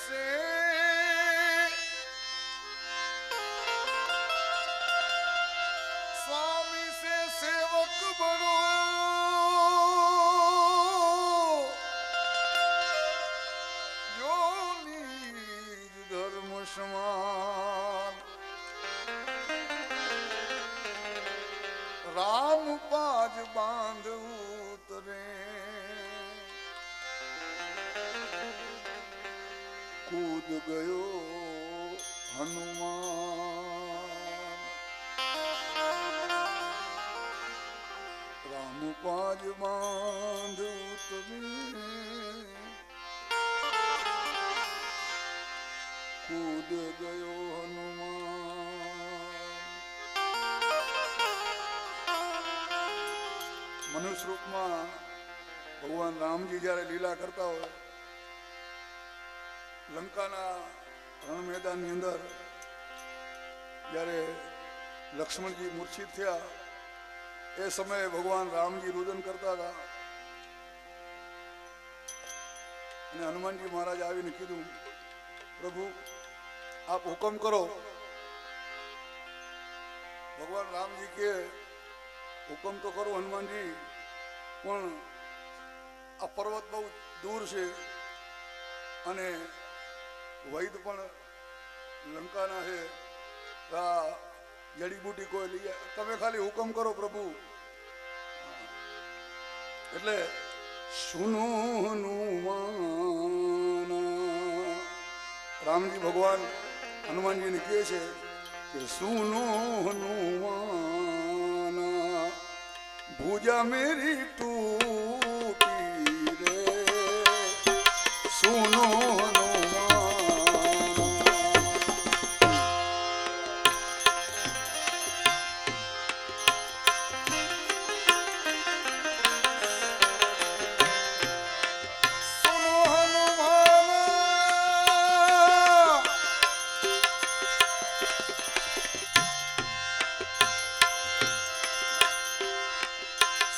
से स्वामी से सेवक बनो, जो निज धर्म समान। राम पाज बांध उतरे, कूद गयो हनुमान। राम पाज बांध उतरे, कूद गयो हनुमान। मनुष्य रूप में भगवान रामजी जયારે લીલા કરતા હોય, લંકાના રણ મેદાનની અંદર જ્યારે લક્ષ્મણજી મૂર્છિત થયા, એ સમયે ભગવાન રામજી રુદન કરતા હતા અને હનુમાનજી મહારાજ આવીને કીધું, પ્રભુ આપ હુકમ કરો। ભગવાન રામજી કે હુકમ તો કરો હનુમાનજી, પણ આ પર્વત બહુ દૂર છે અને વૈદ પણ લંકાના છે, આ જડીબુટી કોઈ લઈ, તમે ખાલી હુકમ કરો પ્રભુ। એટલે સુનો હનુમાન, રામજી ભગવાન હનુમાનજીને કહે છે કે સુનો હનુમાન, ભુજા મેરી टूटी रे, सुनो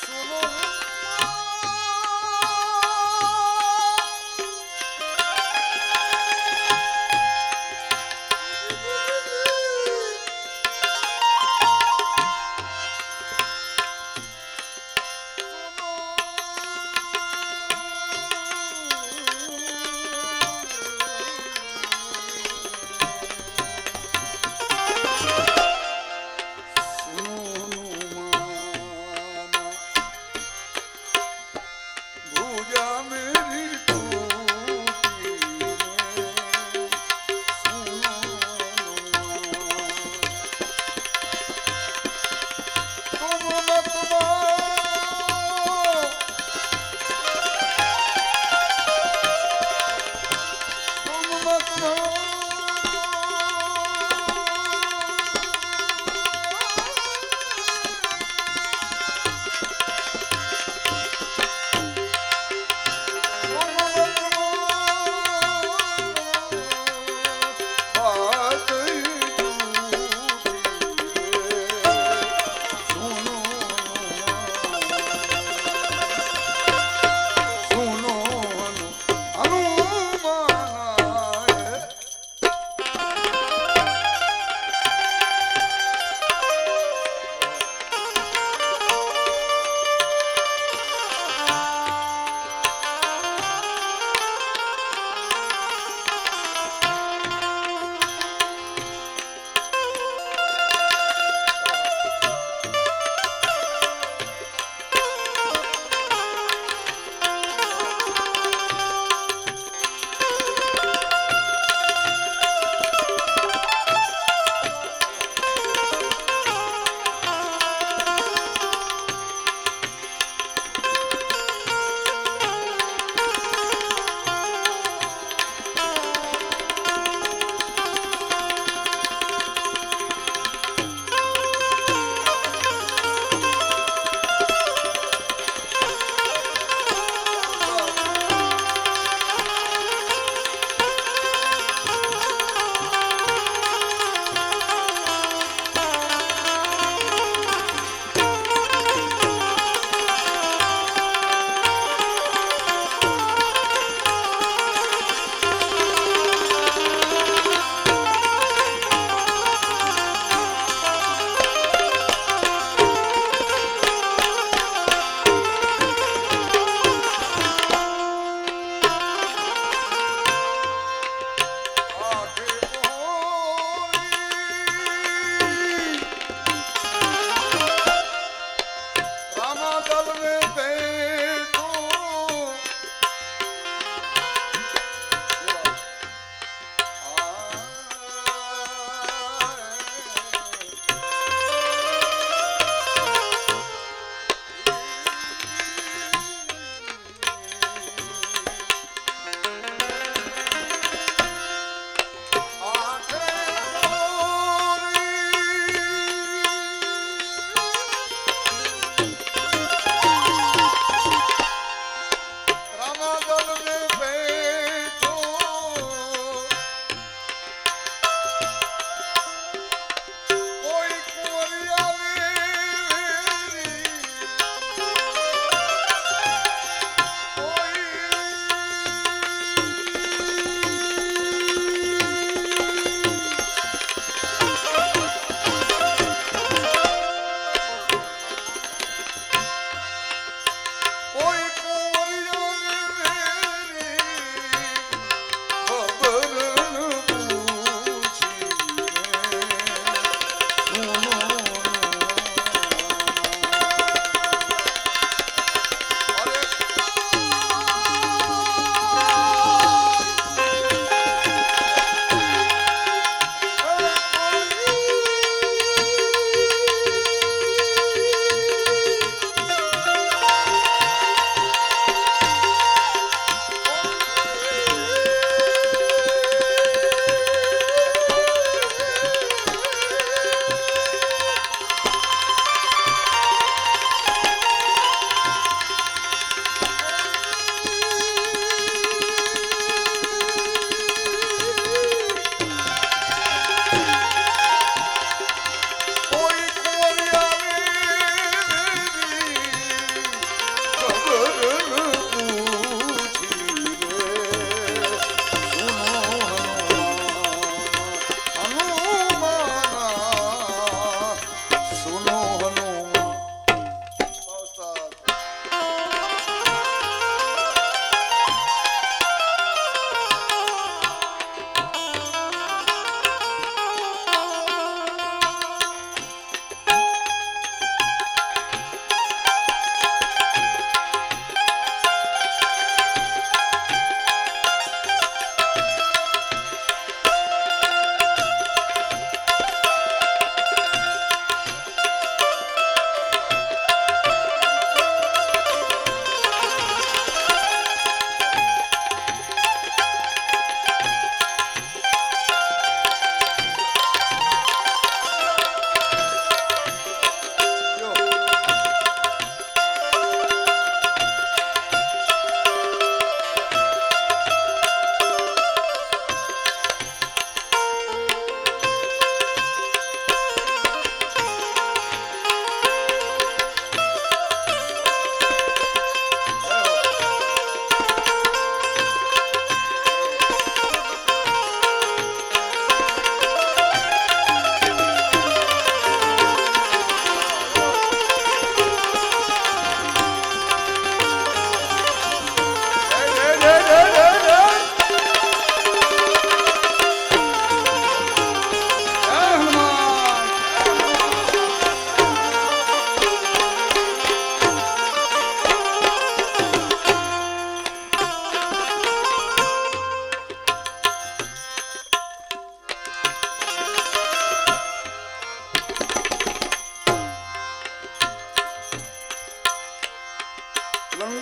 सुनो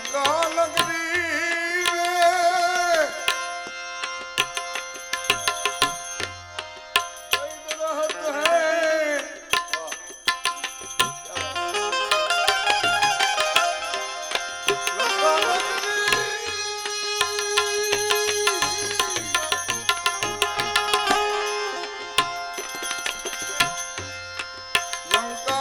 लंका नगरी में रहत है लंका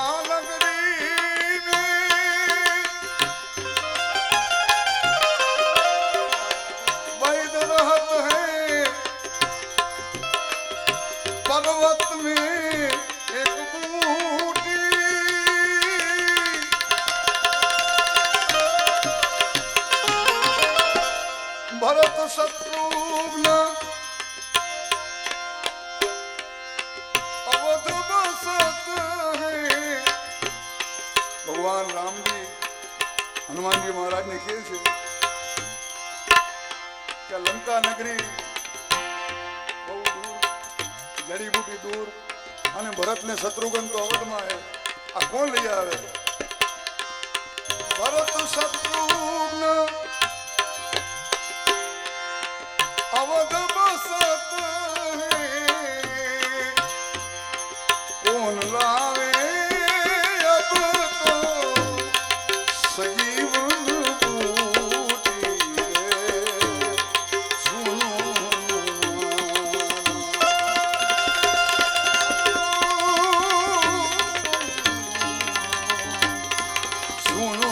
पर्वत में एक बूटी भरत शत्रुघ्न अवध बसत है। भगवान राम जी हनुमान जी महाराज ने कहे છે કે લંકા નગરી બહુ દૂર જડીબુટી દૂર અને ભરત ને શત્રુઘ્ન તો અવધમાં હે આ કોણ લઈ આવે ભરત શત્રુઘ્ન અવધ બસત હે કોણ લાવે અબ તો સજીવન બૂટી રે સુનો સુનો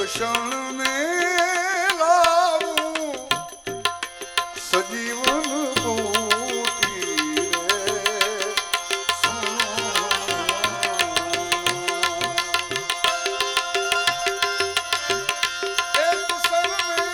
क्षण में लाऊं सजीवन बूटी रे एक क्षण में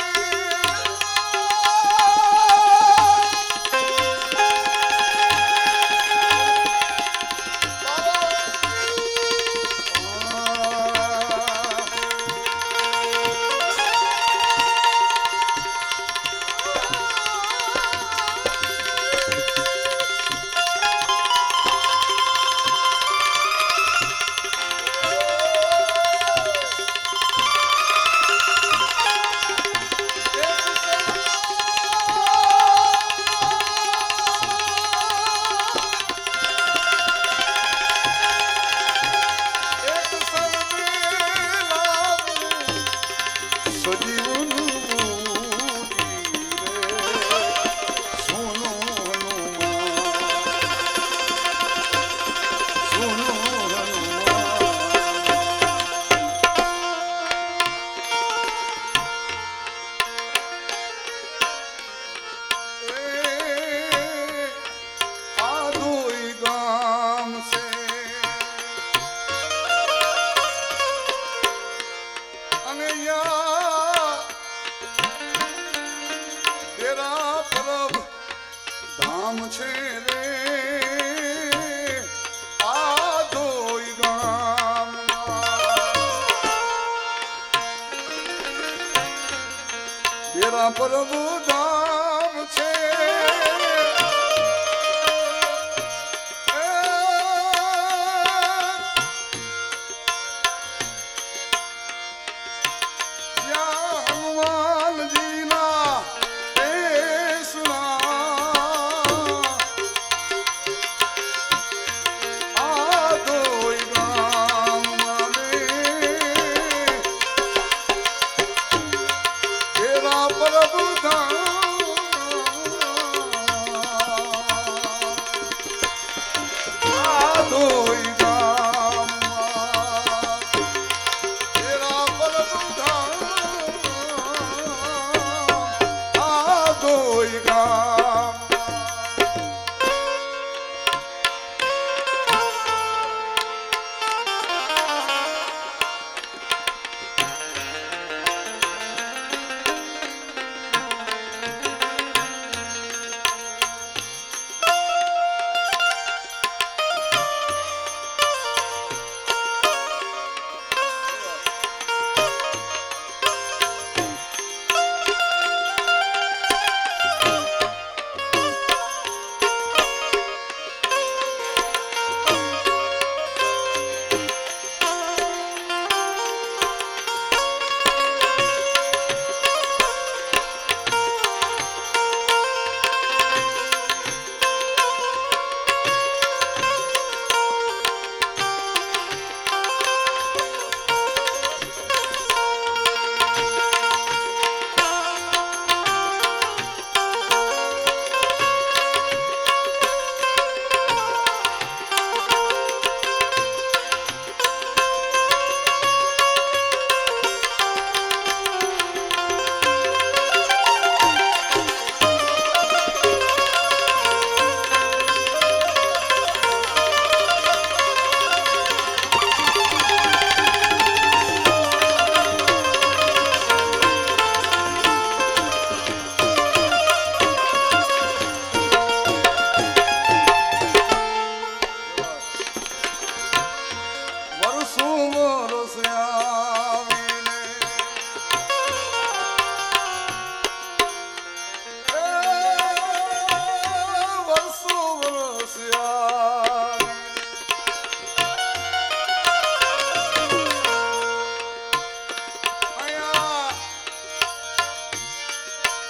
તેરા પ્રભુ ધામ છે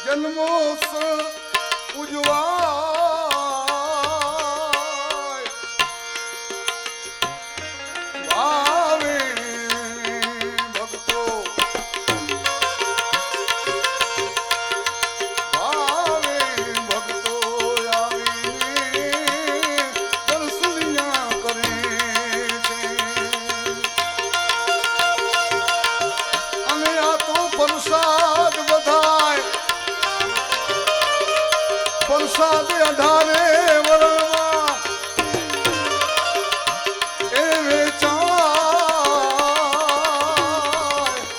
જન્મોત્સવ ઉજવાય ભાવે ભક્તો આવીને દર્શનિયા કરે છે અને આ તો પ્રસાદ બધાય પ્રસાદ 18 વરણમાં એ વેચાય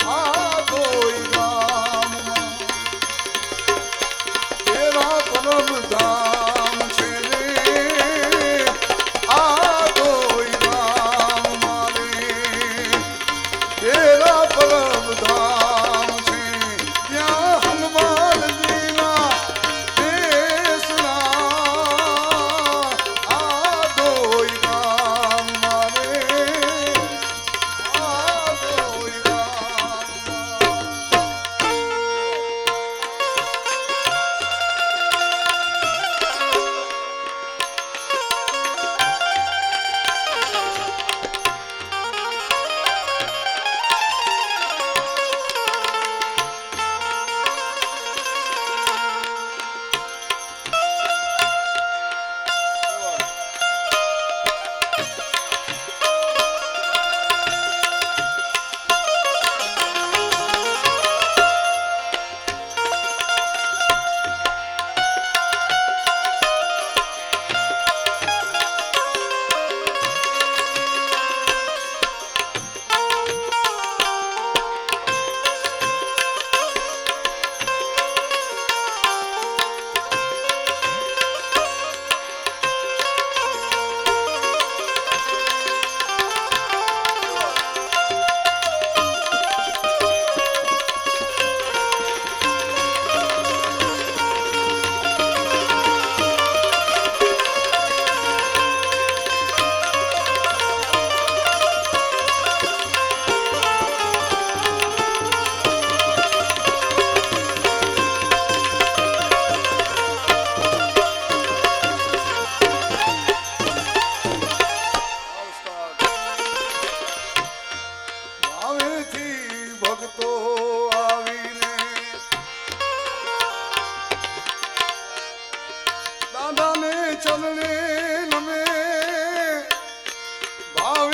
આ કોઈ ગામમાં તેરા પરમ ધામ છે રે આ કોઈ ગામમાં રે તેરા પરમ ધામ છે ત્યાં હનુમાનજીના દેશના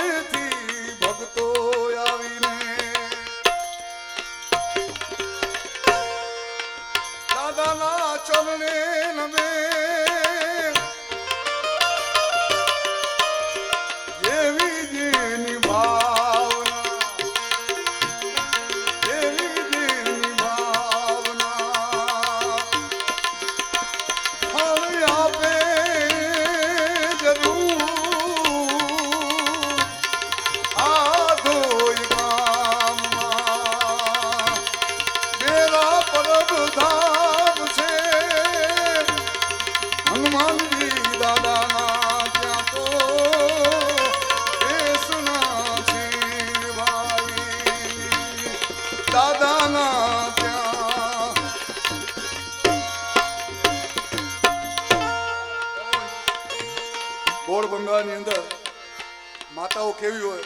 વારેથી ભક્તો આવીને દાદાના ચરણે નમે જેવી જેની ભાવના જેવી જેની ભાવના ફળ આપે જરૂર આ ધોઈ ગામમાં ડેરા પરબ ધામ છે હનુમાનજી દાદાના ત્યાં તો બેસના છે ભાઈ દાદાના ત્યાં ગોળ બંગાળની અંદર માતાઓ કેવી હોય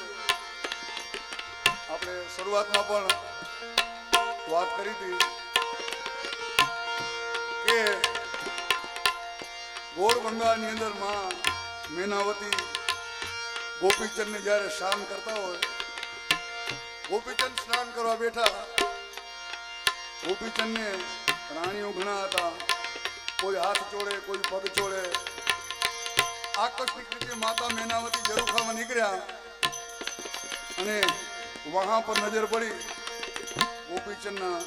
આપણે શરૂઆતમાં પણ વાત કરી હતી કે ગોળ બંગાળની અંદર માં મેનાવતી ગોપીચંદને જ્યારે સ્નાન કરતા હોય ગોપીચંદ સ્નાન કરવા બેઠા ગોપીચંદને પ્રાણીઓ ઘણા હતા કોઈ હાથ જોડે કોઈ પગ જોડે આકસ્મિક રીતે માતા મેનાવતી ઝરૂખામાં નીકળ્યા અને વહાં પર નજર પડી ગોપીચંદના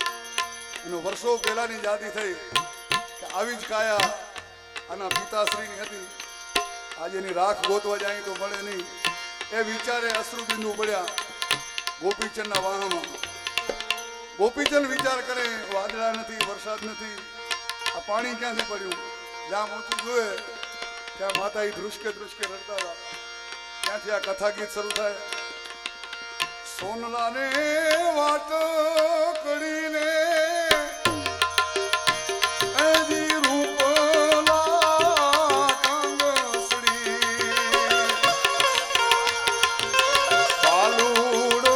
અને વર્ષો પહેલાની યાદી થઈ કે આવી જ કાયા આના પિતાશ્રીની હતી આજે એની રાખ ગોતવા જાય તો મળે નહીં એ વિચારે અશ્રુબિંદુ પડ્યા ગોપીચંદના વાહમાં ગોપીચંદ વિચાર કરે વાદળા નથી વરસાદ નથી આ પાણી ક્યાંથી પડ્યું જ્યાં ઊંચું જોયે ત્યાં માતા એ ધ્રુસકે ધ્રુસકે રડતા હતા ત્યાંથી આ કથા ગીત શરૂ થાય સોનલાને વાટ કડીને એજી રૂપલા કાંગસડી પાલુડો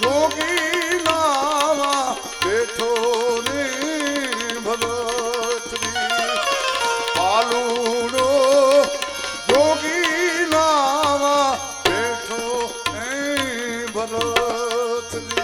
જોગી લાવા બેઠો ને ભરતરી પાલુડો જોગી લાવા બેઠો ભરતરી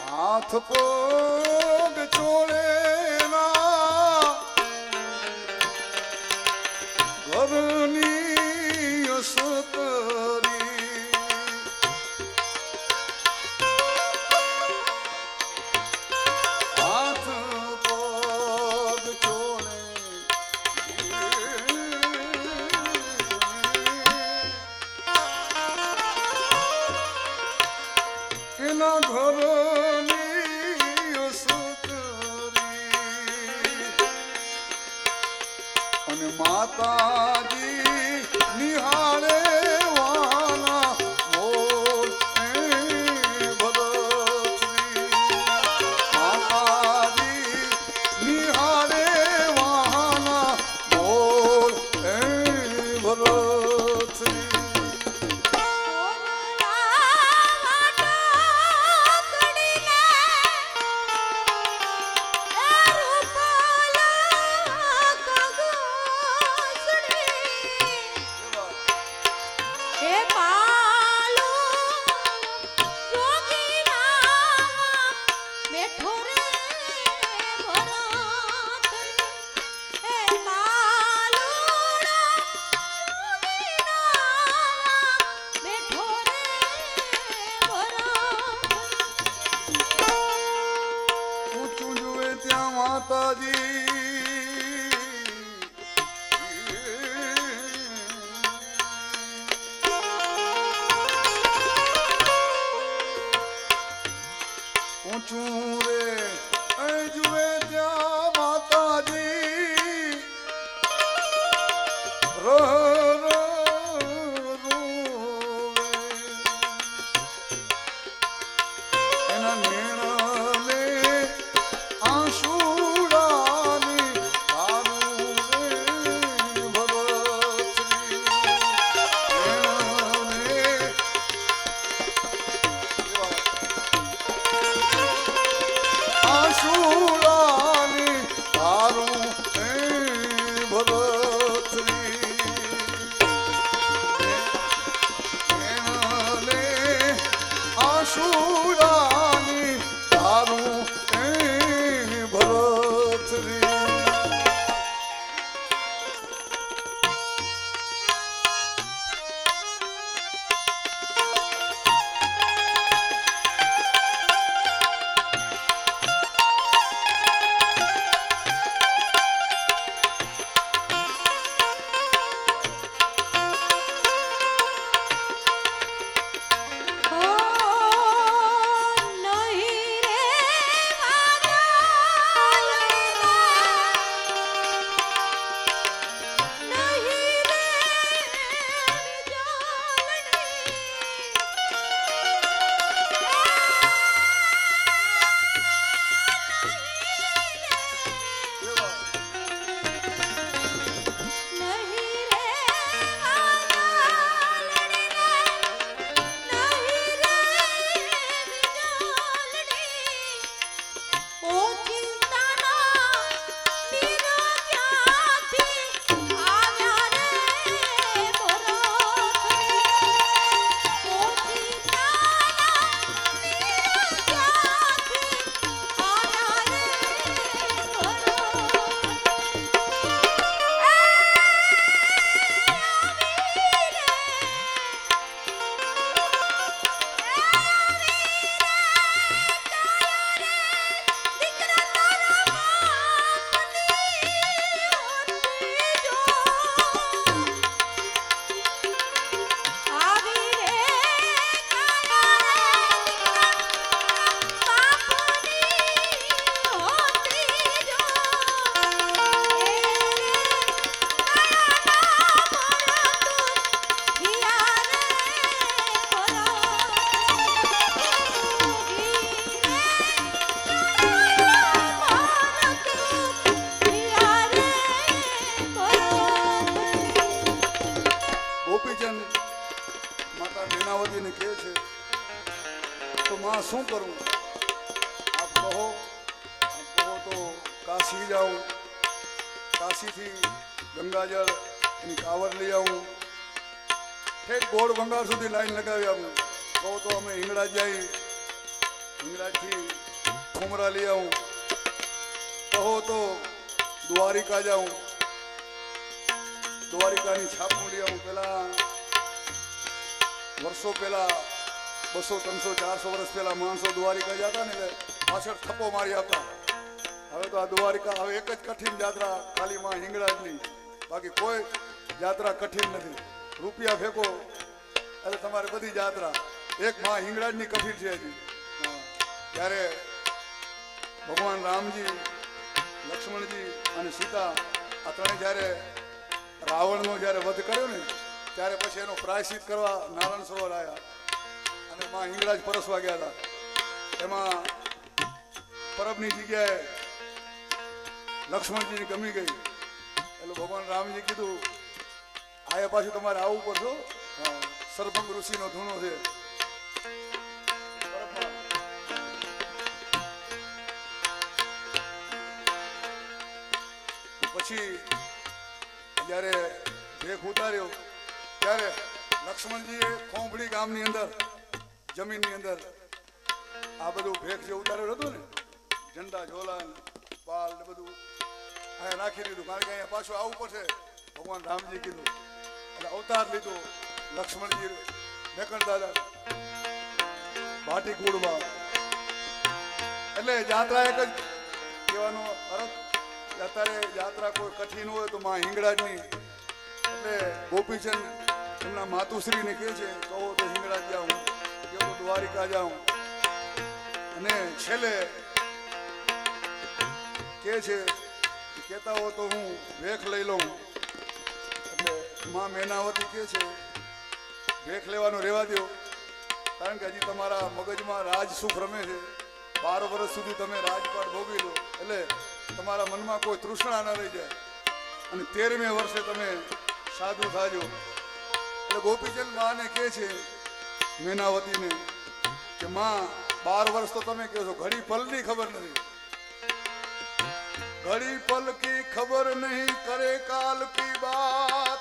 હાથ પગ ચોળેના ઘરની અસતરી હાથ પગ ચોળે એના ઘરની અને માતાજી નિહાળે વાના મોર ભરતરી માતાજી નિહાળે વાના મોર ભરતરી રૂપલા માતાજી ઊંચું રે જુએ ત્યાં માતાજી એના નિર્ણયને આંસુડાની તારું રે ભરતરી આંસુડાની તારું ભરતરી આંસુડાની તારું ભરતરી માતા લીલાવતીને કહે છે તો માં શું કરું? આપ કહો તો કાશી જાઉં, કાશીથી ગંગાજળ એની કાવર લઈ આવું, ઠેક ગોળ બંગાળ સુધી લાઈન લગાવી આવું. કહો તો અમે હિંગળાજ જઈ, હિંગળાજથી ઠુમરા લઈ આવું. કહો તો દ્વારિકા જાઉં, દ્વારિકાની છાપું લઈ આવું. પેલા વર્ષો પહેલા 200, 300, 400 વર્ષ પહેલા માણસો દ્વારિકા જતા ને પાછળ થપ્પો મારી આપતા. હવે તો આ દ્વારિકા હવે એક જ કઠિન યાત્રા ખાલી માં હિંગળાજની, બાકી કોઈ યાત્રા કઠિન નથી. રૂપિયા ફેંકો એટલે તમારે બધી યાત્રા. એક માં હિંગળાજની કઠિન છે હજી. ત્યારે ભગવાન રામજી, લક્ષ્મણજી અને સીતા આ ત્રણે જ્યારે રાવણનો જ્યારે વધ કર્યો ને ત્યારે પછી એનો પ્રાયશ્ચિત કરવા નારાયણ સરોવર આવ્યા અને માં હિંગળાજ પરસવા ગયા હતા. એમાં પરબની જગ્યાએ લક્ષ્મણજીની ગમી ગઈ એટલે ભગવાન રામજી કીધું આયા પાછું તમારે આવવું પડશે. સરભંગ ઋષિનો ધૂણો છે. પછી જ્યારે ભેખ ઉતાર્યો ત્યારે લક્ષ્મણજીએ ખોંભળી ગામની અંદર જમીનની અંદર આ બધું ભેખ જે ઉતાર્યું હતું ને, ઝંડા ઝોલા પાલ ને બધું અહીંયા નાખી દીધું, કારણ કે અહીંયા પાછું આવવું પડશે. ભગવાન રામજી કીધું એટલે અવતાર લીધો લક્ષ્મણજી મેકણ દાદા ભાટી કુળમાં. એટલે યાત્રા એક જ કહેવાનો અરત અત્યારે યાત્રા કોઈ કઠિન હોય તો માં હિંગળાજની એટલે ગોપીચંદ એમના માતુશ્રીને કહે છે કહો તો હિંગળાજ જાઉં કહો તો દ્વારિકા જાઉં અને છેલ્લે કે છે કહેતા હો તો હું વેખ લઈ લઉં એટલે માં મેનાવતી કે છે વેખ લેવાનું રહેવા દો કારણ કે હજી તમારા મગજમાં રાજ સુખ રમે છે 12 વર્ષ સુધી તમે રાજપાટ ભોગવી લો એટલે તમારા મનમાં કોઈ તૃષ્ણા ન રહી જાય અને 13મે વર્ષે તમે સાધુ થાજો એટલે ગોપીચંદ માને કહે છે મેનાવતીને કે માં 12 વર્ષ તો તમે કહો છો ઘડી પલની ખબર નથી घड़ी पल की खबर नहीं करे काल की बात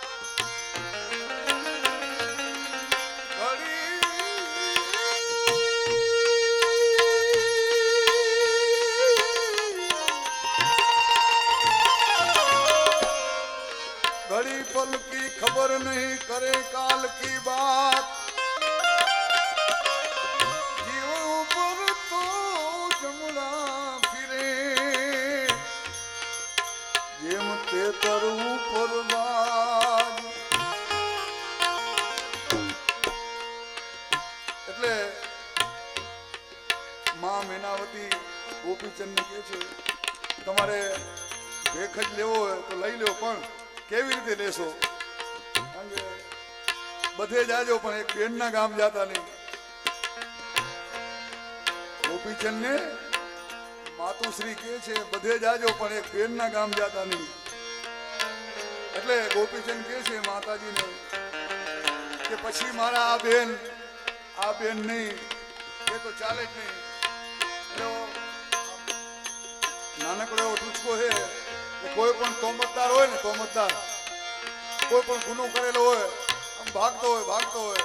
घड़ी पल की खबर नहीं करे काल की बात जीवों पर तो जमुना फिरे જેમ તે તરવું પરવાજ એટલે માં મેનાવતી ગોપીચંદને કહે છે તમારે ભેખ જ લેવો હોય તો લઈ લો પણ કેવી રીતે લેશો કારણ કે બધે જાજો પણ એક બેનના ગામ જાતા નહીં ગોપીચંદને માતુશ્રી કહે છે બધે જાજો પણ એક બેનના ગામ જાતા નહીં એટલે ગોપીચંદ કહે છે માતાજીને કે પછી મારા આ બેન નહીં એ તો ચાલે જ નહીં નાનકડો એવો ટૂચકો છે કે કોઈ પણ તોમતદાર હોય ને તોમતદાર કોઈ પણ ગુનો કરેલો હોય આમ ભાગતો હોય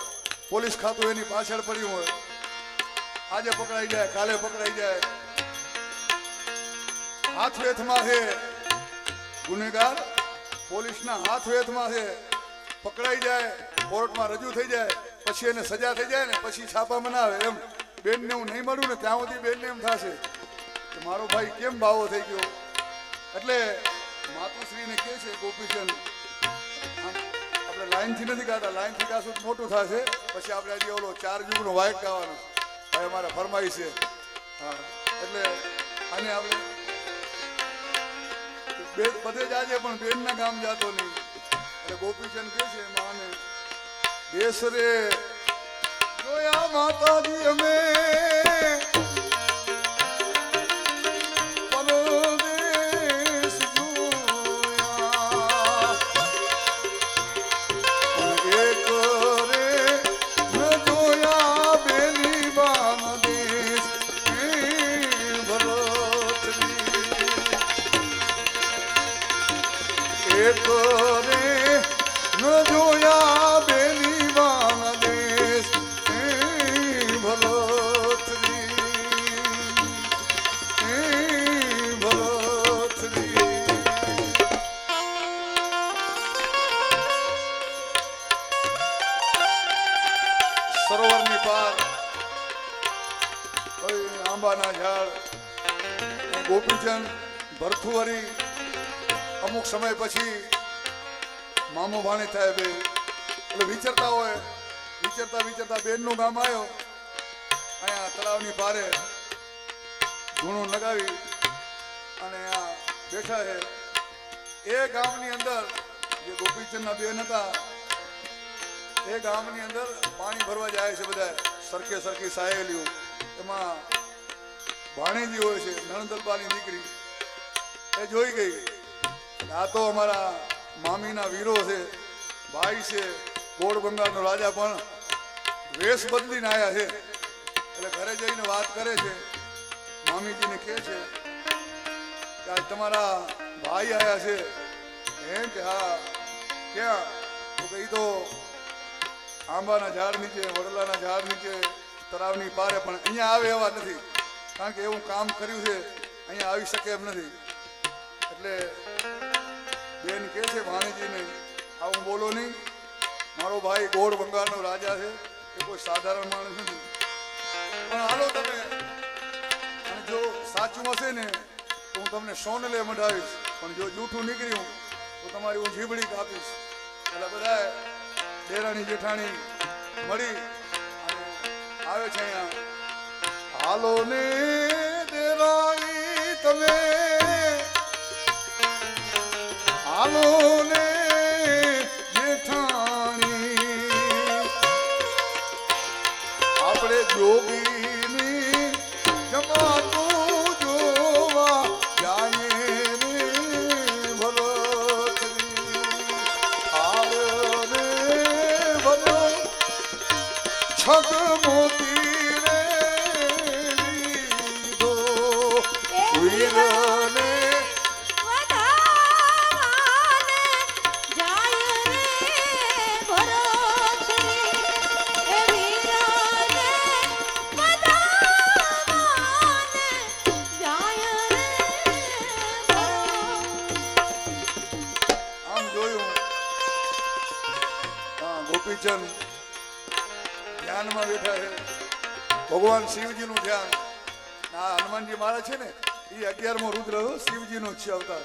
પોલીસ ખાતું એની પાછળ પડ્યું હોય આજે પકડાઈ જાય કાલે પકડાઈ જાય હાથ વેથમાં છે ગુનેગાર પોલીસના હાથ વેથમાં છે પકડાઈ જાય કોર્ટમાં રજૂ થઈ જાય પછી એને સજા થઈ જાય ને પછી છાપા બનાવે એમ બેનને હું નહીં મળું ને ત્યાં સુધી બેનને એમ થશે કે મારો ભાઈ કેમ બાવો થઈ ગયો એટલે માતુશ્રીને કહે છે ગોપીચંદ આપણે લાઈનથી નથી ગાતા લાઈનથી ગાશું મોટું થશે પછી આપણે હજી ઓલો 4 યુગનો વાયક ગાવાનો ભાઈ અમારે ફરમાઈ છે હા એટલે આને આપણે બધે જાજે પણ બેનના ગામ જાતો નહીં એટલે ગોપીચંદ કહે છે માને દેશ રે જોયા માતાજી અમે પરદેશ જોયા એક રે ન જોયા બેની બાંગ્લાદેશ એક રે ન જોયા બેની બાંગ્લાદેશ ભલોત્રી સરોવરની પાર આંબાના ઝાડ ગોપીચંદ ભરથુવારી અમુક સમય પછી મામો ભાણી થાય બે એટલે વિચારતા બેનનું ગામ આવ્યો અહીંયા તળાવની પારે ધૂણું લગાવી અને આ બેઠા છે એ ગામની અંદર જે ગોપીચંદના બેન હતા એ ગામની અંદર પાણી ભરવા જાય છે બધા સરખી સાહેલીઓ એમાં ભાણીજી હોય છે નણદલબાની દીકરી એ જોઈ ગઈ આ તો અમારા મામીના વીરો છે ભાઈ છે ગોળ બંગાળનો રાજા પણ વેશ બદલીને આવ્યા છે એટલે ઘરે જઈને વાત કરે છે મામીજીને કહે છે કે આજ તમારા ભાઈ આવ્યા છે એમ કે હા ક્યાં તો કે ઈ તો આંબાના ઝાડ નીચે વડલાના ઝાડ નીચે તળાવની પારે પણ અહીંયા આવે એવા નથી કારણ કે એવું કામ કર્યું છે અહીંયા આવી શકે એમ નથી એટલે બેન કહે છે ભાણીજીને આવું બોલો નહીં મારો ભાઈ ગોળ બંગાળનો રાજા છે એ કોઈ સાધારણ માણસ નથી પણ હાલો તમે અને જો સાચું હશે ને હું તમને સોનલે મઢાવીશ, પણ જો જૂઠું નીકળ્યું તો તમારી હું જીબડી કાપીશ. એટલે બધા દેરાણી જેઠાણી મળી અને આવે છે અહીંયા. હાલો ને દેરાણી તમે, હાલો ને જેઠાણી, આપણે જોગીની જમાતું જોવા જાય રે ભરતની. હાલ રે ભલો છગ મોતી રે લીધો વીરને ગોપીચંદ ધ્યાનમાં બેઠા છે. ભગવાન શિવજીનું ધ્યાન. આ હનુમાનજી મહારાજ છે ને, એ 11મો રુદ્ર શિવજીનો છે અવતાર.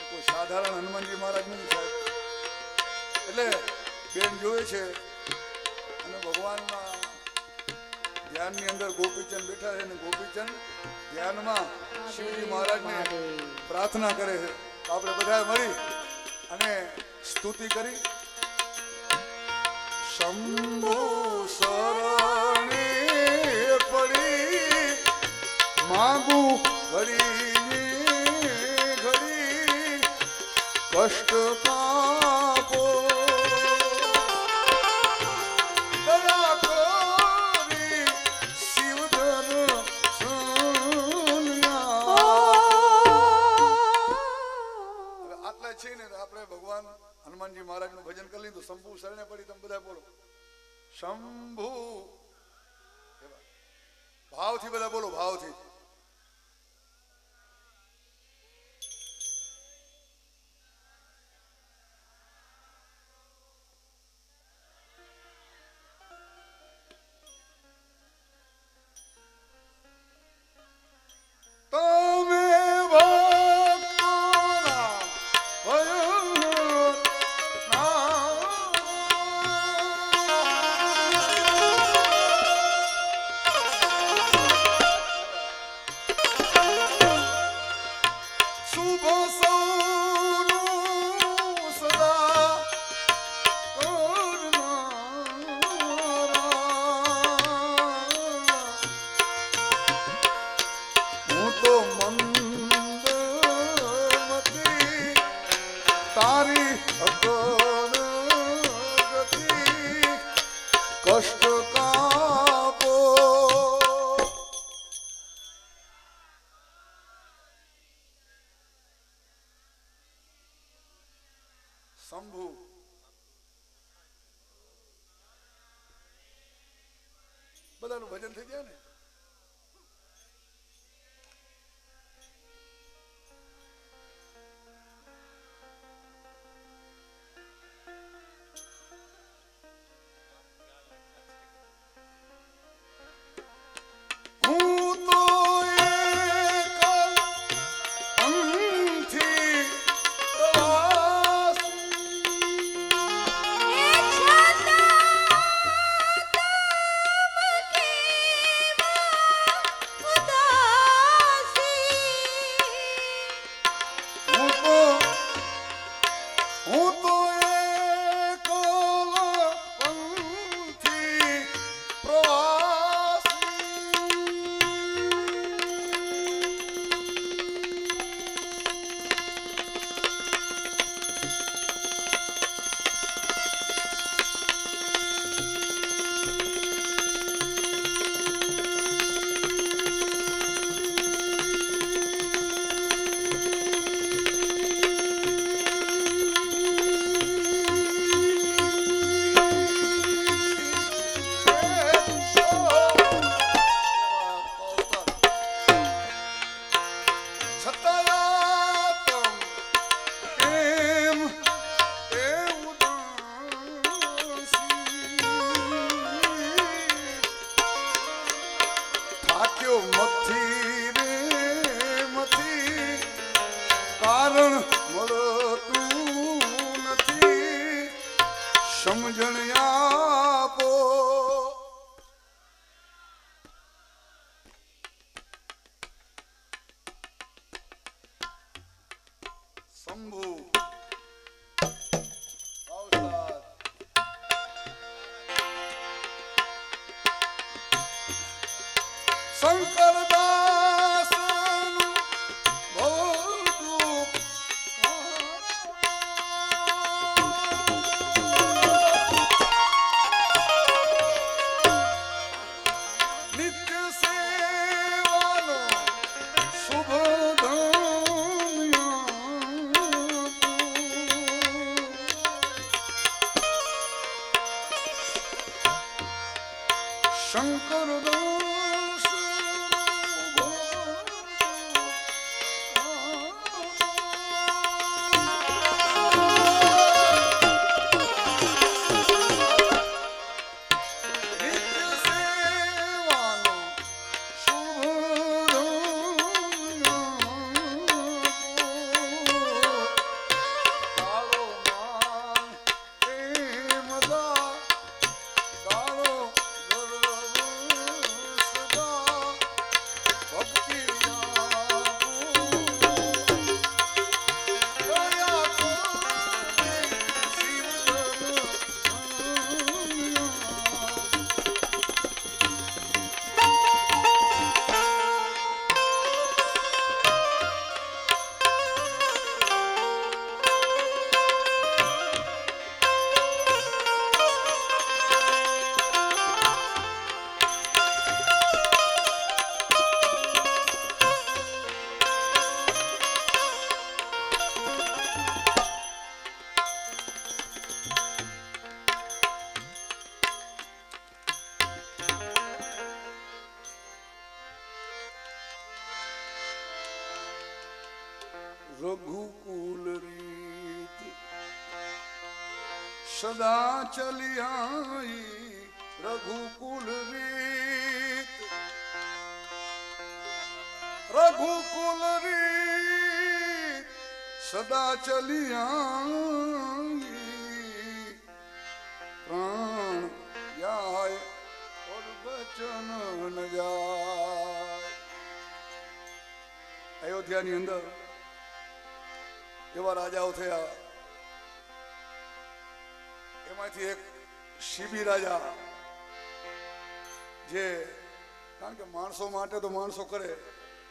કોઈ સાધારણ હનુમાનજી મહારાજ નથી સાહેબ. એટલે બેન જોવે છે અને ભગવાનના ધ્યાનની અંદર ગોપીચંદ બેઠા છે ને ગોપીચંદ ધ્યાનમાં શિવજી મહારાજને પ્રાર્થના કરે છે. આપણે બધા મળી અને સ્તુતિ કરી. શંભુ શરણે પડી માગુ ઘડી ઘડી કષ્ટ પાપો દયા કરી શિવધન સોનિયા. આટલા છે ને આપણે ભગવાન હનુમાનજી મહારાજ નું ભજન કરી લીધું. શંભુ શરણે પડી તમે બધા બોલો શંભુ, ભાવથી બધા બોલો ભાવથી. શંભુ બધાનું ભજન થઈ જાય ને. શંભુ અવસાદ શંકરદાસ શંકરદાસ નિત્ય સેવાનો શુભ કાળો માન પ્રેમદા કાળો રઘુકુલ રીત સદા ચલી આઈ રઘુકુલ રીત રઘુકુલ રીત સદા ચલી આઈ પ્રાણ જાય ઓર બચન ન જાય અયોધ્યાની અંદર એવા રાજાઓ થયા એમાંથી એક શિબી રાજા જે કારણ કે માણસો માટે તો માણસો કરે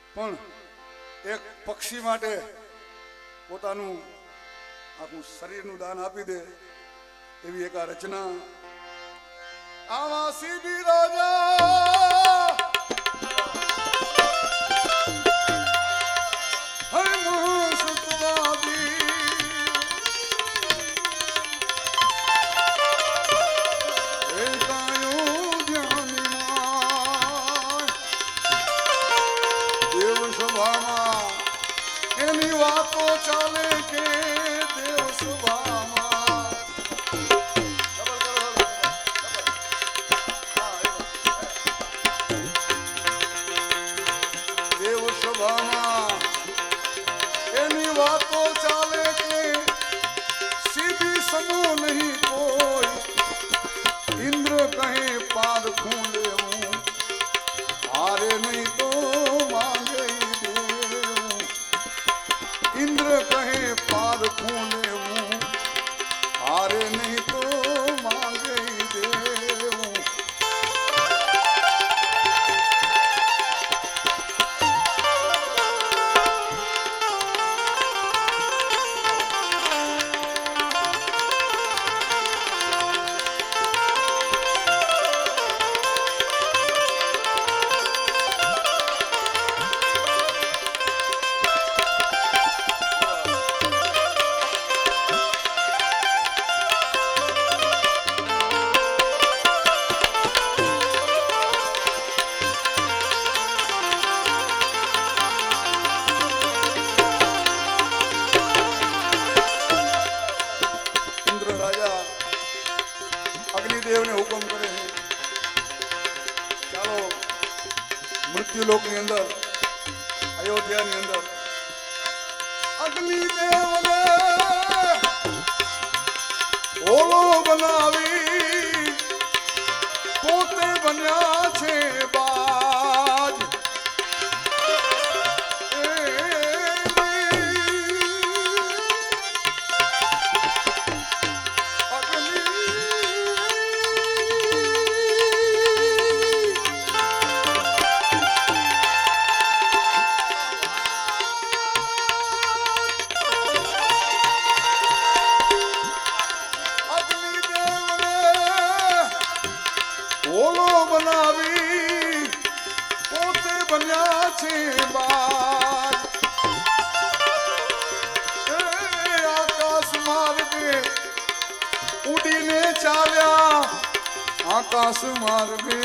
પણ એક પક્ષી માટે પોતાનું આખું શરીરનું દાન આપી દે એવી એક આ રચના આવા શિબી રાજા એની વાતો ચાલે કે દેવ સભામાં દેવ સભામાં એની વાતો ચાલે કે સીધી સમો નહીં કોઈ ઇન્દ્ર કહે પાદ ખૂંદે હું હારે નહીં તો માંગે ઇન્દ્ર કહે પાર ખૂને હું હારે નહીં તો માંગે દેવું અગ્નિદેવને હુકમ કરે ચાલો મૃત્યુલોકની અંદર અયોધ્યાની અંદર અગ્નિદેવને ઓળો બનાવી પોતે બન્યા છે બાજ છે બાજ આકાશ માર્ગે ઉડીને ચાલ્યા આકાશ માર્ગે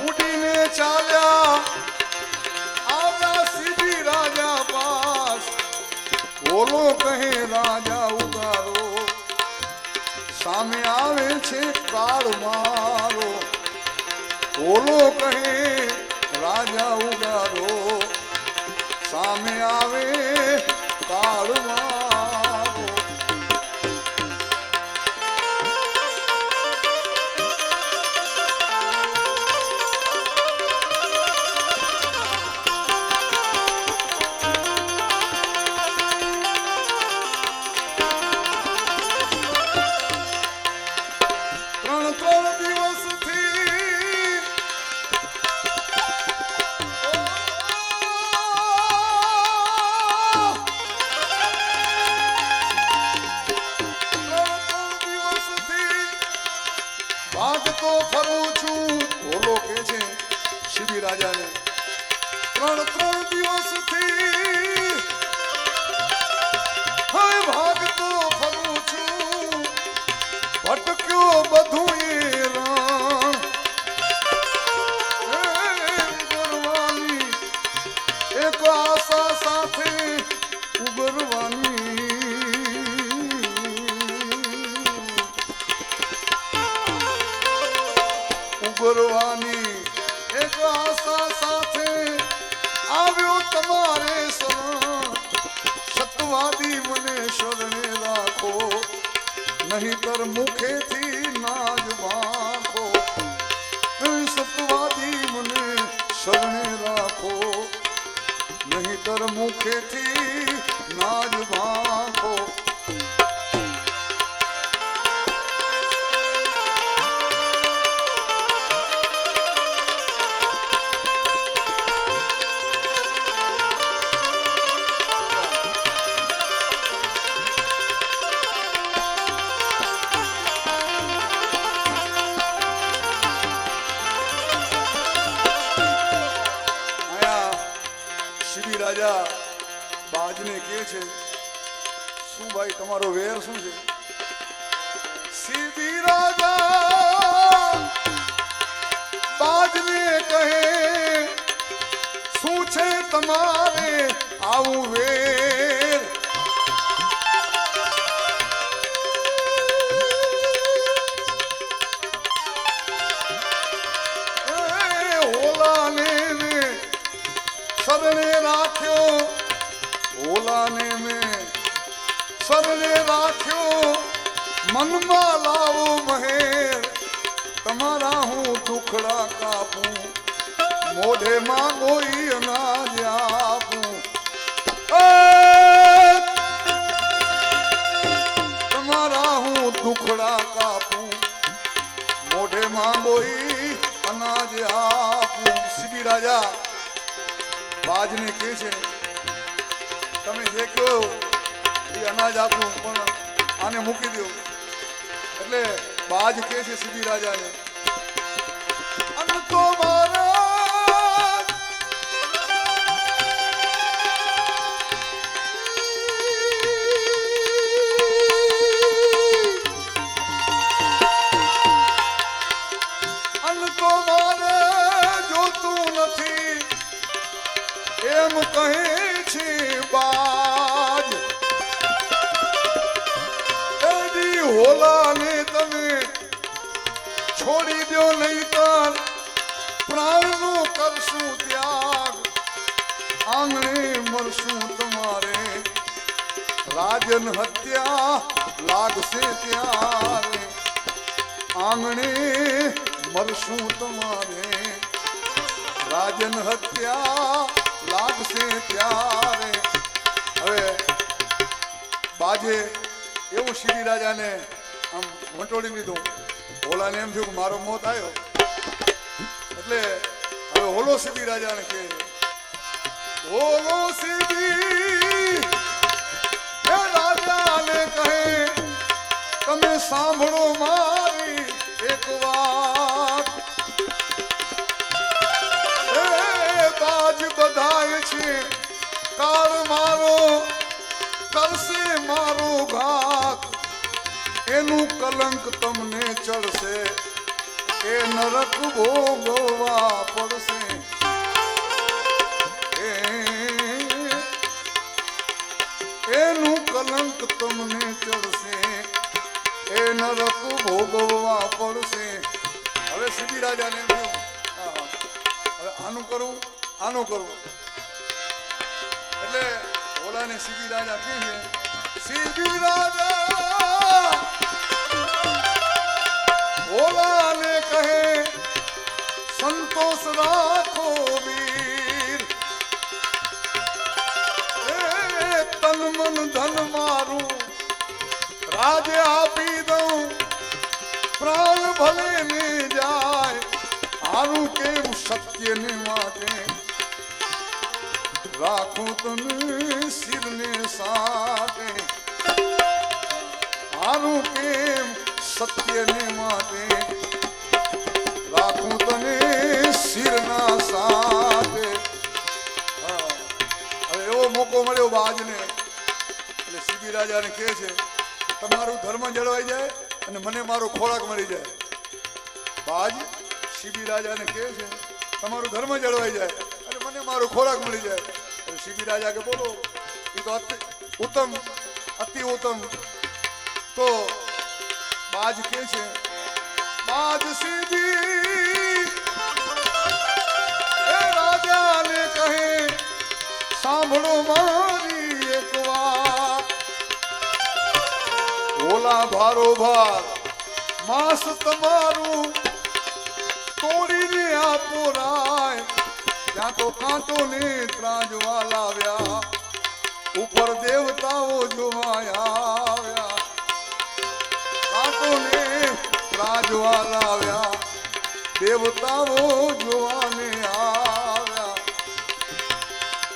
ઉડીને ચાલ્યા આવ્યા સીધી રાજા પાસ બોલો કહે રાજા ઉગારો સામે આવે છે કાળ મારો બોલો કહે રાજા ઉગારો સામે આવે કાળ મારો ત્રણ દિવસથી ભાગતો ફરું છું બોલો કે છે શિબી રાજાને ત્રણ દિવસથી હવે ભાગતો ફરું છું ભટક્યો બધું એ રણ ઉગરવાની એક આશા સાથે ઉગરવાની ઉગરવાની એક આશા સાથે આવ્યો તમારે શરણ સતવાદી મને શરણે રાખો નહીતર મુખેથી નાજ વાંખો સતવાદી મને શરણે રાખો નહીતર મુખેથી નાજ વાંખો રાજા બાજને કહે છે શું ભાઈ તમારો વેર શું છે સીધી રાજા બાજને કહે શું છે તમારે આવું વેર ઓલાને શરણે રાખ્યો ઓલાને મેં શરણે રાખ્યો મનમાં લાવો મહેર તમારા હું ટુકડા કાપું મોઢે માંગો ઈ અનાજ આપું તમારા હું ટુકડા કાપું મોઢે માંગો ઈ અનાજ આપું સીબી રાજા બાજને કહે છે તમે જે કહો એ અનાજ આપું પણ આને મૂકી દો એટલે બાજ કહે છે સીધી રાજાને અન તો મારા અન તો મારે જોતું નથી એમ કહે છે બાજ એની હોલાને તમે છોડી દો નહીતર પ્રાણનો કરશું ત્યાગ આંગણે મરશું તમારે રાજન હત્યા લાગશે ત્યારે આંગણે મરશું તમારે રાજન હત્યા લાગશે ત્યારે હવે બાજે એવું શ્રી રાજાને આમ વંટોળી લીધું હોલાને એમ થયું કે મારો મોત આવ્યો એટલે હવે હોલો સીધી રાજાને કહે હોલો સીધી એ રાજાને કહે તમે સાંભળો માં એનું કલંક તમને ચડશે, એ નરક ભોગવવા પડશે. એનું કલંક તમને ચડશે, એ નરક ભોગવવા પડશે. હવે સીધી રાજાને એમ થયું, હવે આનું કરું આનું કરું. એટલે ઓલાને સીધી રાજા કહે છે, સીધી રાજા ઓલાને કહે સંતોષ રાખો વીર, તન મન ધન મારું રાજે આપી દઉં, પ્રાણ ભલે ને જાય, આનું કેમ સત્યને માટે રાખું તને શિરને સાથે, આનું કેમ સત્યને માટે રાખું તને શિરના સાથે. હવે એવો મોકો મળ્યો બાજને, એટલે સીબી રાજાને કહે છે તમારું ધર્મ જળવાઈ જાય અને મને મારો ખોરાક મળી જાય. બાજ સીબી રાજાને કહે છે તમારું ધર્મ જળવાઈ જાય અને મને મારો ખોરાક મળી જાય. સીબી રાજા કે બોલો એ તો ઉત્તમ અતિ ઉત્તમ. તો બાજ કે છે બાજ સીબી એ રાજાને કહે સાંભળો મારી એક વાત, ઓલા ભારોભાર માસ તમારું તોડીને આપો રાય, ત્યાં તો કાંટો ને ત્રાજવા લાવ્યા, ઉપર દેવતાઓ જોવા આવ્યા, કાંટો ને ત્રાજવા લાવ્યા, દેવતાઓ જોવાને આવ્યા.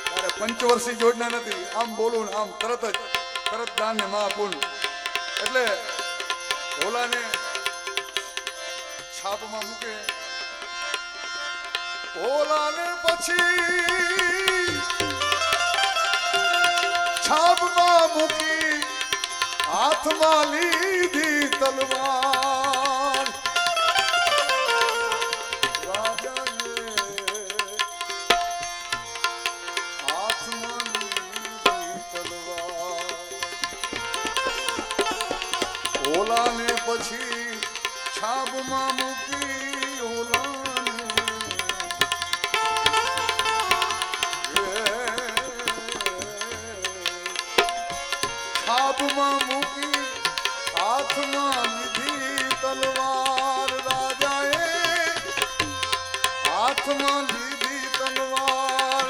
ત્યારે પંચવર્ષી યોજના નથી, આમ બોલું આમ તરત દાન ને મહાપુન. એટલે ભોલાને છાપમાં મૂકે, ભોલાને પછી છાપમાં મૂકી, હાથમાં લીધી તલવાર, રાજાને હાથમાં લીધી તલવાર. ભોલાને પછી છાપમાં મૂકી, ઓલાને છાપમાં મૂકી, હાથમાં લીધી તલવાર, રાજાએ હાથમાં લીધી તલવાર.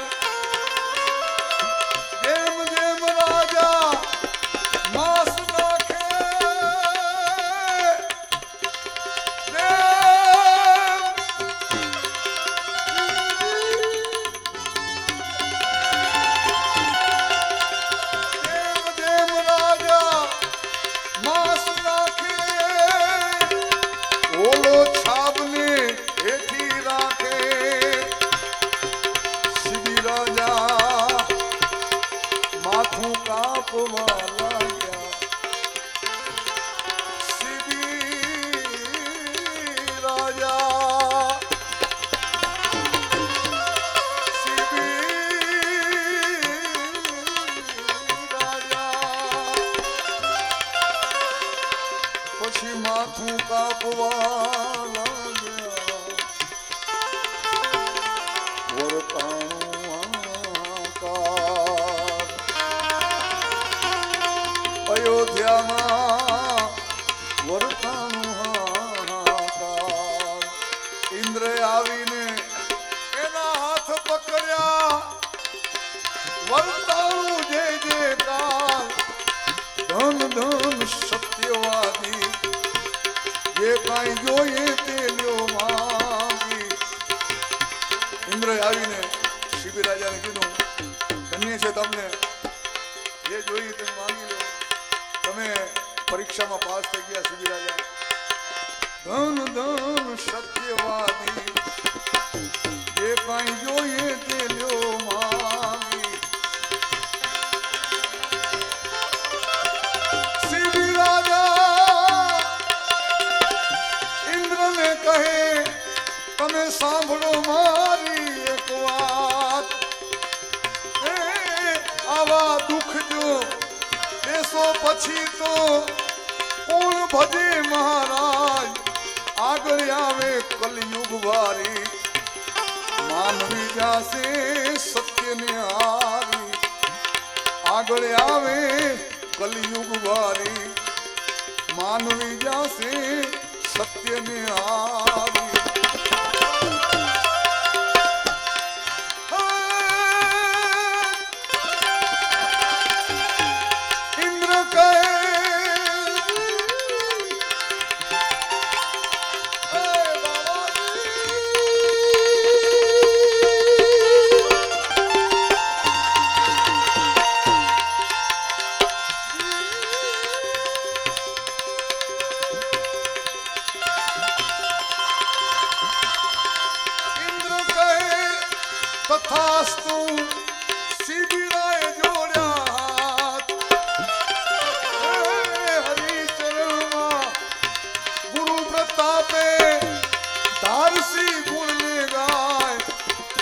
જેમ જેમ રાજા માંસ નાખે ઓલો છાબને હેઠી રાખે, સીબી રાજા માથું કાપવા લાગ્યા. સીબી રાજા પછી માથું કાપવા લાગ્યા. વરતાણું આકાર અયોધ્યામાં, વરતાણું હાહાકાર. ઇન્દ્રે આવીને એના હાથ પકડ્યા, વરતાણું જય જયકાર, ધન ધન સત્યવાદી, જે કાંઈ જોઈએ તે લ્યો માંગી. ઇન્દ્રએ આવીને સીબી રાજાને કીધું ધન્ય છે તમને, જે જોઈએ તે માંગી લો, તમે પરીક્ષામાં પાસ થઈ ગયા. સીબી રાજા ધન ધન સત્યવાદી, જે કાંઈ જોઈએ તે લ્યો માંગી. સીબી રાજા કહે તમે સાંભળો મારી એક વાત એ આવા દુઃખ જો દેશો પછી તો કોણ ભજે મહારાજ આગળ આવે કલયુગ વારી માનવી જાશે સત્યને હારી આગળ આવે કલયુગ વારી માનવી જાશે સત્યને હારી ઇન્દ્ર કહે તથાસ્તુ શિબિરાએ જોડ્યા હરિચરણમાં ગુરુ પ્રતાપે ધારસી ગુણને ગાય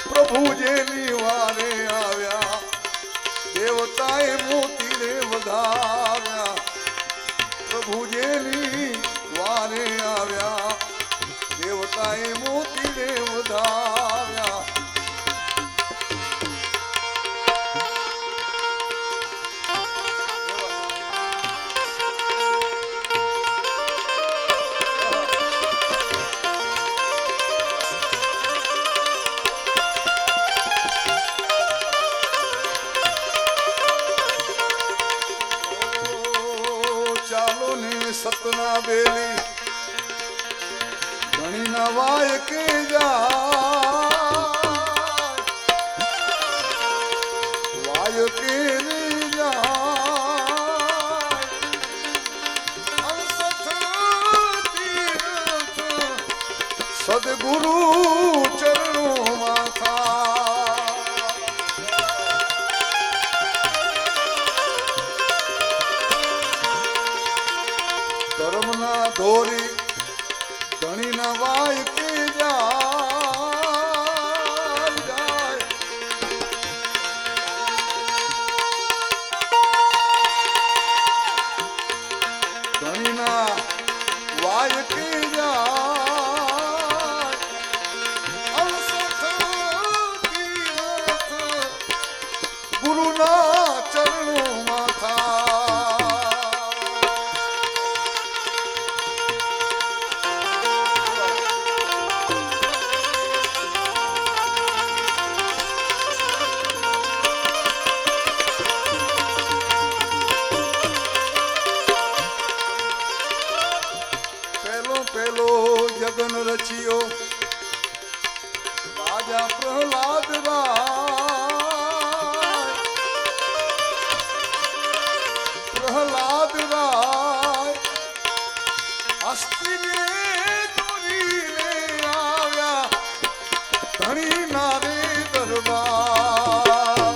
પ્રભુ જેની વારે આવ્યા દેવતાએ મોતીને વધાવ્યા પ્રભુ જેની વારે આવ્યા દેવતાએ મોતીને વધાવ્યા સતના બેલી ઘણી નવાય કે વાય કે સદગુરુ ચરણો માથા ધર્મના ધોરી ઘણી ના વાય કે જાય ઘણી ના વાય કે જાય ગુરુના ચરણો માથા પેલો જગન રચિયો રાજા પ્રહલાદ રાય અસ્થિને દોરીને આવ્યા ધણી નારે દરબાર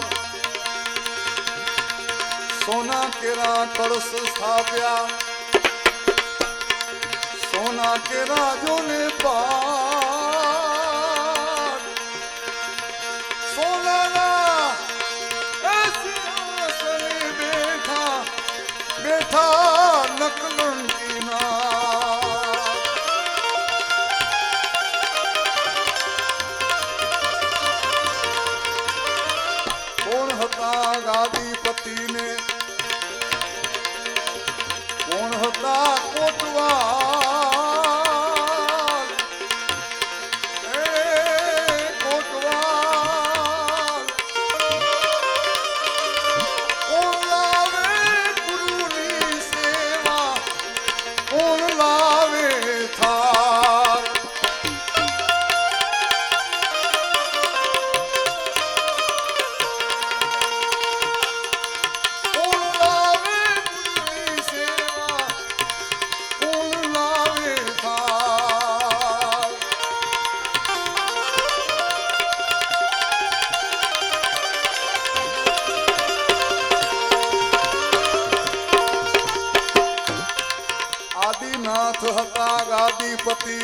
સોના કેરા કળશ સ્થાપ્યા સોના કે રાજો ને પાર સોનાના સિંહાસને બેઠા બેઠા નકલંકીના કોણ હતા ગાદીપતિને કોણ હતા કોટવા આદિનાથ હતા ગાદીપતિ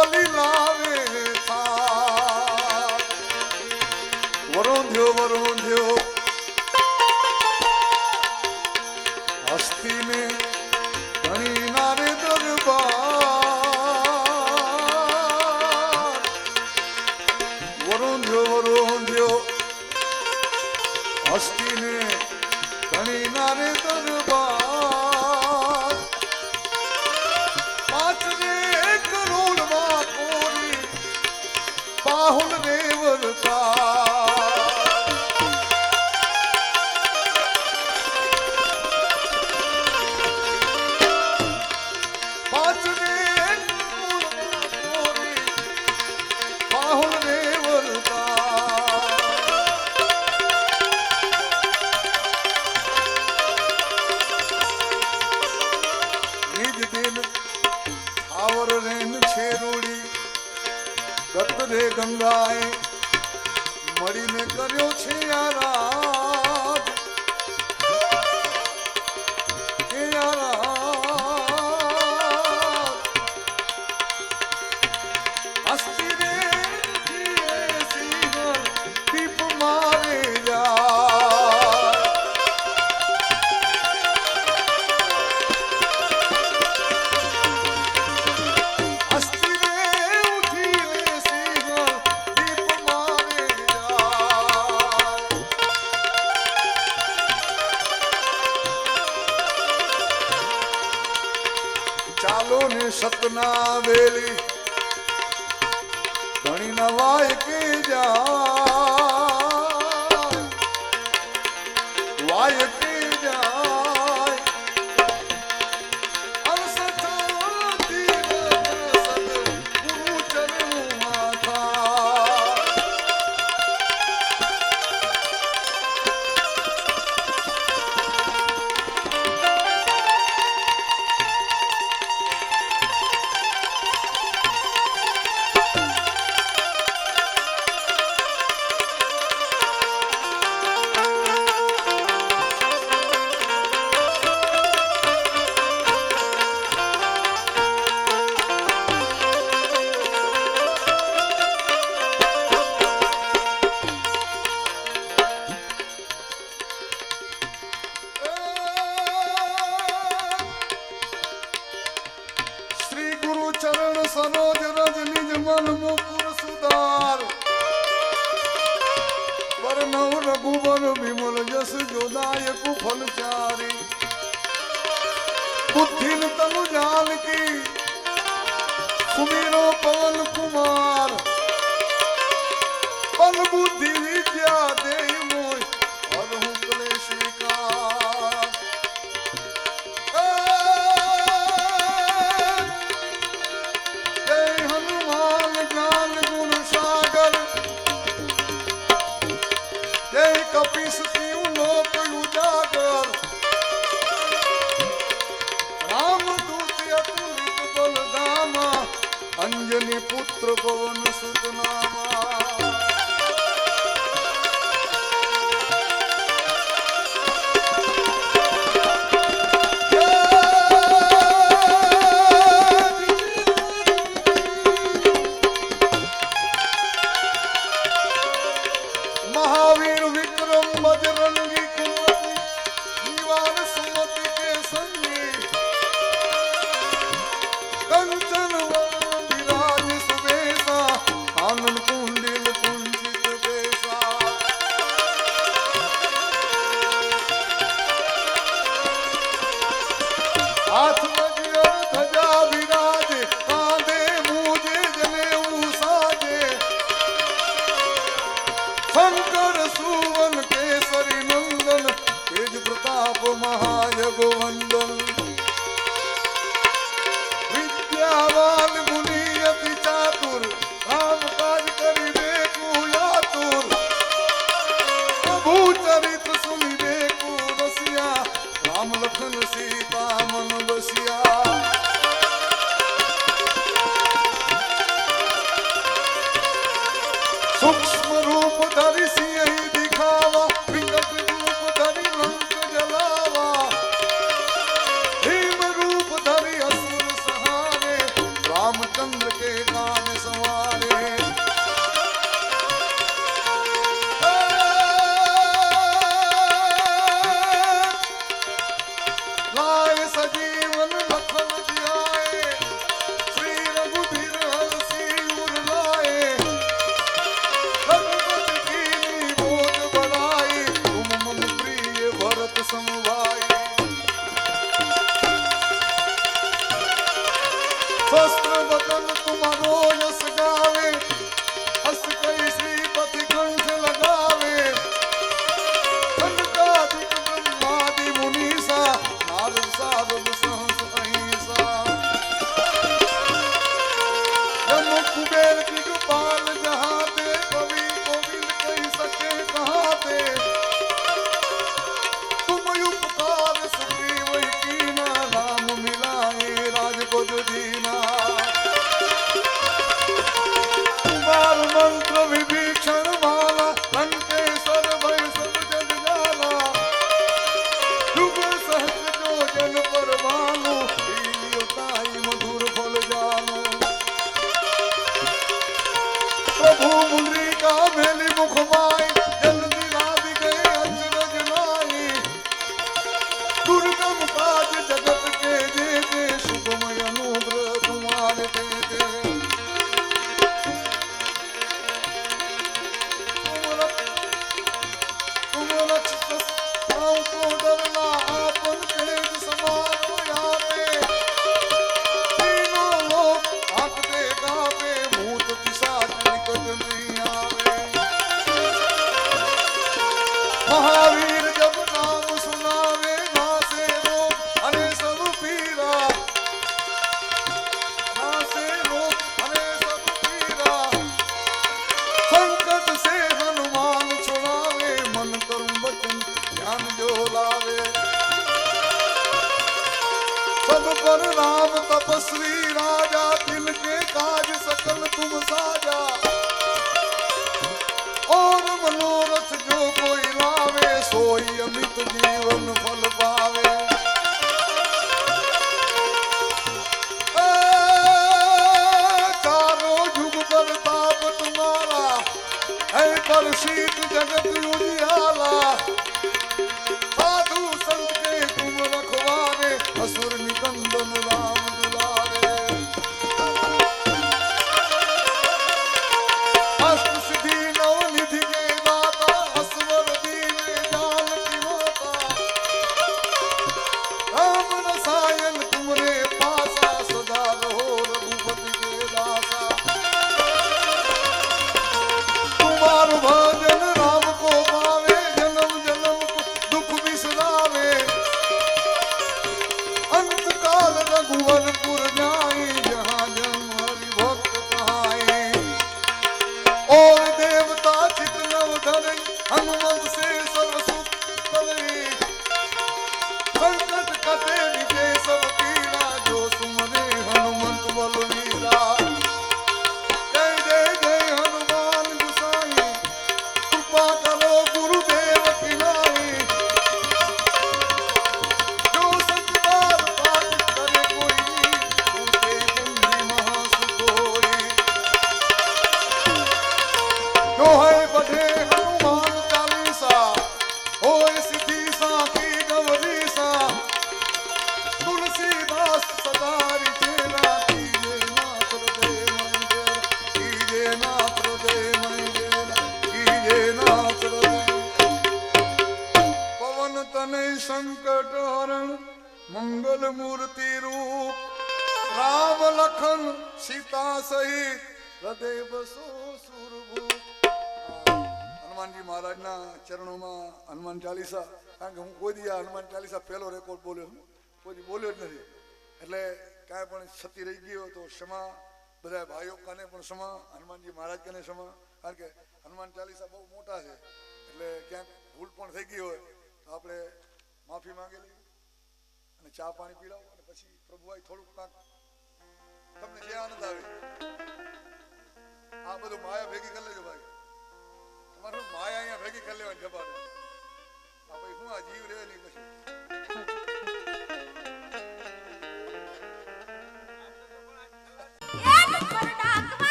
વલી લાવે થા વરોંધ્યો હસ્તીને ધણી નારે દરબાર વરોંધ્યો હસ્તીને ધણી નારે દરબાર પાંચને કરોડમાં કોરી બાહુલ દેવતા રે ગંગાએ મળીને કર્યો છે આરાધ એ આરાધ હસ્તી રે સિંહ દીપ મારે જા હસ્તી ચાલો ને સતના વેલી ઘણી નવાય કે જાય વાય કે જાય અરસતાથી સદ ગુરુ ચરણ માથા સરોજ રજ નિજ મન મુકુર સુધાર વર્ણવ રઘુવર વિમલ જસ જોદાયક ફલ ચારી બુદ્ધિ તनु જાનકી સુમીરો પવન કુમાર બલ બુદ્ધિ વિદ્યા દે મોય હરહુ ક્લેશ વિકાર અંજની પુત્ર પવન સુત નામા મહાવીર વિક્રમ બજરંગી કુંવરી નિવાન સુમતિ કે સંગી કંચન આનંદ કુંડિલ કુંજિત બેસા હાથ મજિયર ધજા વિરાજે કાંધે મૂજે જનેઉ સાજે શંકર સુવન કેસરી નંદન તેજ પ્રતાપ મહાયગ વંદન વિદ્યાવાન ગુની અતિ ચાતુર રામ કાજ કરી દેખુ યાતુર પ્રભુ ચરિત્ર સુની દેખુ રસિયા રામ લખન સીતા મન બસિયા સૂક્ષ્મ રૂપ ધરી સિંહ દિખાવા વિકટ રૂપ ધરી લંક જલાવા शस्त्र बदन तुम्हारो यश गावे, हस कई श्रीपति कंठ लगावे। कनकादिक ब्रह्मादि मुनीसा, नारद सारद सहस अहिंसा। यम कुबेर दिगपाल जहाते, कवि गोविंद कही सके कहाते। तुम उपकार सुग्रीव कीना, राम मिलाए राजपद दीना। कुमार मंत्र विभीषण माला, लंकेश्वर भय सब जग जाला। युग सहस्र जो जन पर भानु, लील्योताई मधुर फल जानो। प्रभु मुद्रिका मेली मुख माई, जल्दी लादि गए अचरज नाई। दुर्गम काज जगत के जेते, शुभमय अनुग्रह तुम्हारे देते। तुम रक्षसाओं को डरना, आपन तेज समारो याते। तीनों लोक कांपते कांपे, भूत पिशाच निकट नहीं आवे। महावीर जब नाम सुनावे, नासे रोग अने सब पीरा। नासे रोग अने सब पीरा। संकट से हनुमान छुड़ावे, मन कर्म वचन ध्यान जो लावे। सब पर राम तपस्वी राजा, दिल के काज सकल तुम साजा। और मनोरथ जो कोई लावे, सोई अमित जीवन फल पावे। चारों जुग पर ताप तुम्हारा, है पर शीत जगत उजियाला। साधु संत के तुम रखवारे, असुर निकंदन राम दुलारे। अष्ट सिद्धि नौ निधि के दाता, असवर दीने जान की माता। राम रसायन तुमरे पासा, सदा रहो रघुपति के दासा। तुम्हार भजन राम को पावे, जन्म जन्म को दुख बिसरावे। अंत काल रघुवरपुर जाई, जहाँ जन्म हरि भक्त कहाई। और देवता चित नव धरई, हनुमंत से सर्व सुख करई। संकट कटे विजय सब पीरा, जो सुमरे हनुमंत बलवीरा। जय जय जय हनुमान गुसाई, कृपा करो गुरुदेव की नाई। जो सतबार पाठ करे कोई, सूते कुंजी महासुख होई। जो है बढ़े हनुमान चालीसा, होए सिद्धि साखी गौरीसा। तुलसीदास सदा रिझेला, कीजे नाथ हृदय महि डेरा। कीजे नाथ हृदय महि डेरा, कीजे नाथ हृदय। पवन तनय संकट हरण, मंगल मूर्ति रूप। राम लखन सीता सहित, हृदय बसो सुरभूप। હનુમાનજી મહારાજના ચરણોમાં હનુમાન ચાલીસા, કારણ કે હું કોઈ દી આ હનુમાન ચાલીસા પહેલો રેકોર્ડ બોલ્યો, કોઈ દી બોલ્યો જ નથી. એટલે કાંઈ પણ ક્ષતિ રહી ગઈ હોય તો ક્ષમા, બધા ભાઈઓ કાને પણ ક્ષમા, હનુમાનજી મહારાજ કાને ક્ષમા. કારણ કે હનુમાન ચાલીસા બહુ મોટા છે, એટલે ક્યાંક ભૂલ પણ થઈ ગઈ હોય તો આપણે માફી માંગેલી અને ચા પાણી પીવડાવો, અને પછી પ્રભુભાઈ થોડુંક કાંક તમને જે આનંદ આવે આ બધું માયા ભેગી કરી લેજો ભાઈ. તમારું માયા અહીંયા ભેગી કરી લેવાની જબાને. આ ભાઈ શું આ જીવ રહે નહીં પછી.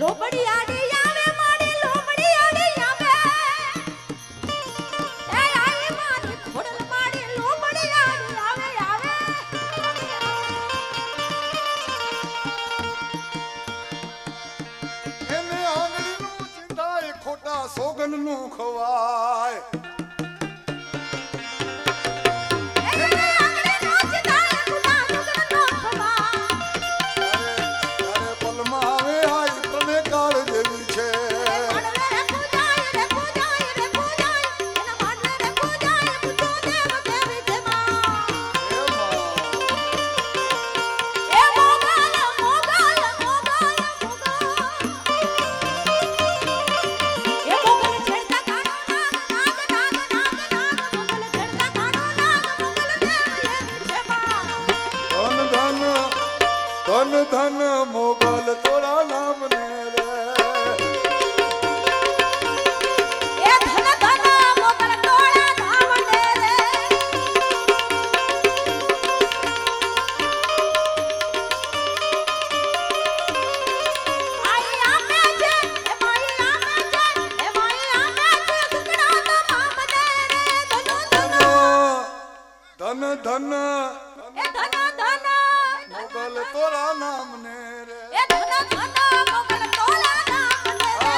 લોબડી આડી આવે ધન નું ખવાય ધન મોગલ તોરા નામ ને રે એ ધન ધન મોગલ તોરા નામ ને રે આઈ આપે છે એ માઈ આપે છે એ માઈ આપે છે સુકડા તમામ ને રે ધન ધન એ ધન ધન મોગલ તોરા નામ ને રે એ ધન ધન મોગલ તોરા નામ ને રે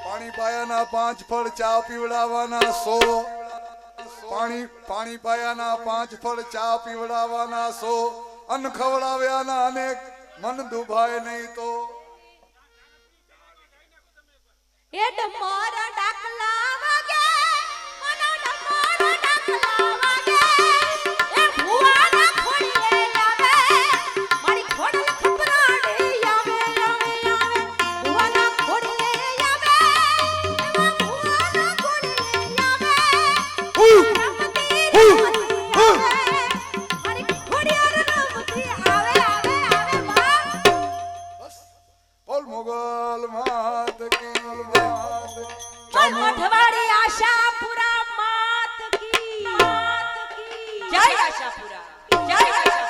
પાણી પાયાના 5 ફળ ચા પીવડાવવાના 100 પાણી પાયાના 5 ફળ ચા પીવડાવવાના 100 અન્ન ખવડાવ્યાના અનેક મન દુભાય નહીં તો એ ડમર ડાકલા વાગે મનો ડમર ડાકલા વાગે એ ભુવાના ખોડીએ આવે મારી ખોડલ ખપરાડી આવે ભુવાના ખોડીએ આવે એમાં ભુવાના ખોડીએ આવે મારી ખોડિયાર રમતી આવે બા બોલ મોગલ માત કી માત બોલ મોઢવાડી આશાપુરા માત કી જય આશાપુરા જય આશાપુરા